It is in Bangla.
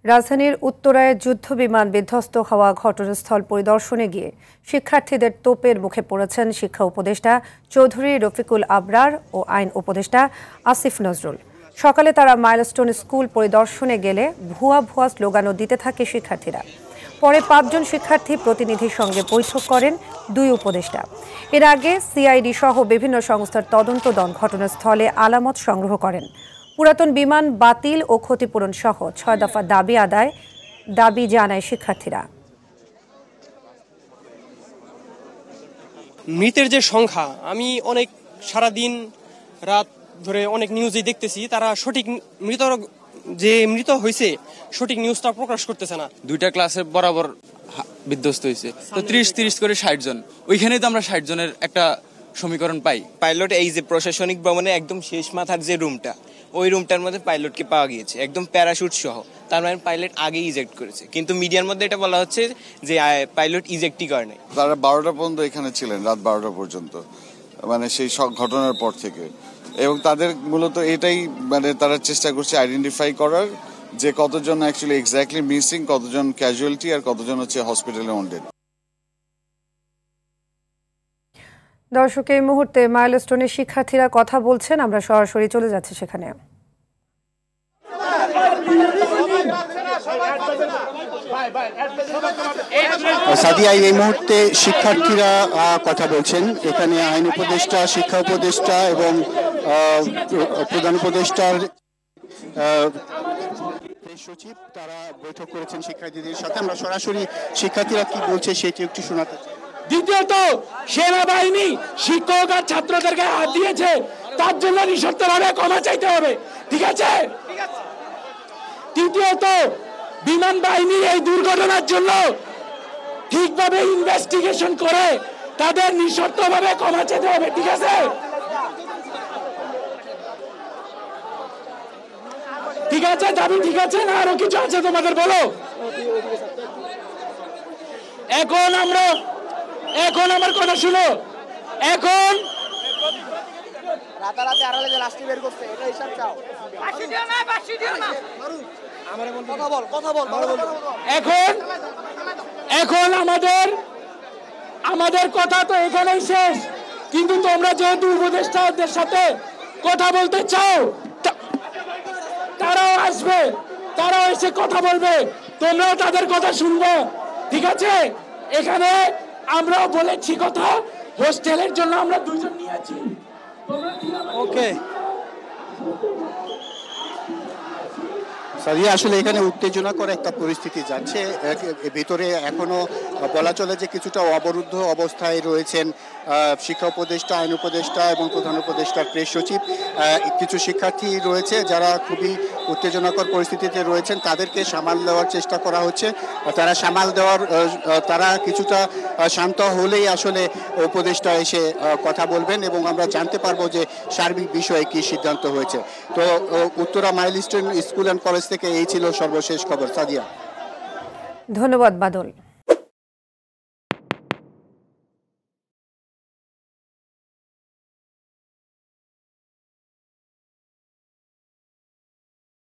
রাজধানীর উত্তরায় যুদ্ধবিমান বিধ্বস্ত হওয়া ঘটনাস্থল পরিদর্শনে গিয়ে শিক্ষার্থীদের তোপের মুখে পড়েছেন শিক্ষা উপদেষ্টা চৌধুরী রফিকুল আবরার ও আইন উপদেষ্টা আসিফ নজরুল। সকালে তারা মাইলস্টোন স্কুল পরিদর্শনে গেলে ভুয়া ভুয়া স্লোগানও দিতে থাকে শিক্ষার্থীরা। পরে ৫ জন শিক্ষার্থী প্রতিনিধির সঙ্গে বৈঠক করেন দুই উপদেষ্টা। এর আগে সিআইডি সহ বিভিন্ন সংস্থার তদন্ত দল ঘটনাস্থলে আলামত সংগ্রহ করেন। পুরাতন বিমান বাতিল ও ক্ষতিপূরণ সহ ৬ দফা দাবি জানায় শিক্ষার্থীরা। মৃতের যে সংখ্যা, আমি অনেক সারাদিন রাত ধরে অনেক নিউজে দেখতেছি, তারা সঠিক মৃত হয়েছে সঠিক নিউজটা প্রকাশ করতেছে না। দুইটা ক্লাসে বরাবর বিধ্বস্ত হয়েছে, তো ৩০ করে ৬০ জন, ওইখানেই তো আমরা ৬০ জনের একটা সমীকরণ পাই। পাইলট এই যে প্রশাসনিক ভবনে একদম শেষ মাথার যে রুমটা, ওই রুমটার মধ্যে পাইলটকে পাওয়া গিয়েছে একদম প্যারাশুট সহ। তার মানে পাইলট আগে ইজেক্ট করেছে, কিন্তু মিডিয়ার মধ্যে এটা বলা হচ্ছে যে পাইলট ইজেক্টই করে নাই। তারা ১২টা পর্যন্ত এখানে ছিলেন, রাত 12টা পর্যন্ত, মানে সেই সব ঘটনার পর থেকে। এবং তাদের মূলত এটাই মানে তারা চেষ্টা করছে আইডেন্টিফাই করার যে কতজন অ্যাকচুয়ালি এক্স্যাক্টলি মিসিং, কতজন ক্যাজুয়ালিটি আর কতজন হচ্ছে হসপিটালে ওন্ডেড। দর্শক, এই মুহূর্তে মাইলস্টোনের শিক্ষার্থীরা কথা বলছেন, আমরা সরাসরি চলে যাচ্ছি সেখানে। সাদিয়া, এই মুহূর্তে শিক্ষার্থীরা কথা বলছেন। এখানে আইন উপদেষ্টা, শিক্ষা উপদেষ্টা এবং প্রধান উপদেষ্টার সচিব তারা বৈঠক করেছেন শিক্ষার্থীদের সাথে। আমরা সরাসরি শিক্ষার্থীরা কি বলছে সেটি একটু শোনাতে। দ্বিতীয়ত, সেনাবাহিনী শিক্ষক আর ছাত্রদেরকে হাত দিয়েছে, তার জন্য নিঃশর্তভাবে ক্ষমা চাইতে হবে, ঠিক আছে? তৃতীয়ত, বিমান বাহিনী এই দুর্ঘটনার জন্য ঠিকভাবে ইনভেস্টিগেশন করে তাদের নিঃশর্তভাবে ক্ষমা চাইতে হবে, ঠিক আছে? ঠিক আছে দাবি, ঠিক আছে না আরো কিছু আছে তোমাদের বলো? এখন আমার কথা শুনো। এখন রাতারাতি আড়ালে যে লাস্টি বের করতে, এটা হিসাব চাও। এখন আমাদের কথা তো এখানেই শেষ, কিন্তু তোমরা যেহেতু উপদেষ্টাদের সাথে কথা বলতে চাও, তারাও আসবে, তারাও এসে কথা বলবে, তোমরাও তাদের কথা শুনবে, ঠিক আছে? এখানে আমরাও বলেছি কথা, হোস্টেলের জন্য আমরা 2 জন নিয়েছি। ওকে সাদিয়া, আসলে এখানে উত্তেজনাকর একটা পরিস্থিতি যাচ্ছে। ভিতরে এখনো বলা চলে যে কিছুটা অবরুদ্ধ অবস্থায় রয়েছেন শিক্ষা উপদেষ্টা, আইন উপদেষ্টা এবং প্রধান উপদেষ্টার প্রেস সচিব। কিছু শিক্ষার্থী রয়েছে যারা খুবই উত্তেজনাকর পরিস্থিতিতে রয়েছেন, তাদেরকে সামাল দেওয়ার চেষ্টা করা হচ্ছে। তারা কিছুটা শান্ত হলেই আসলে উপদেষ্টা এসে কথা বলবেন এবং আমরা জানতে পারবো যে সার্বিক বিষয়ে কি সিদ্ধান্ত হয়েছে। তো Uttara milestone school and college থেকে এই ছিল সর্বশেষ খবর। সাদিয়া, ধন্যবাদ বাদল।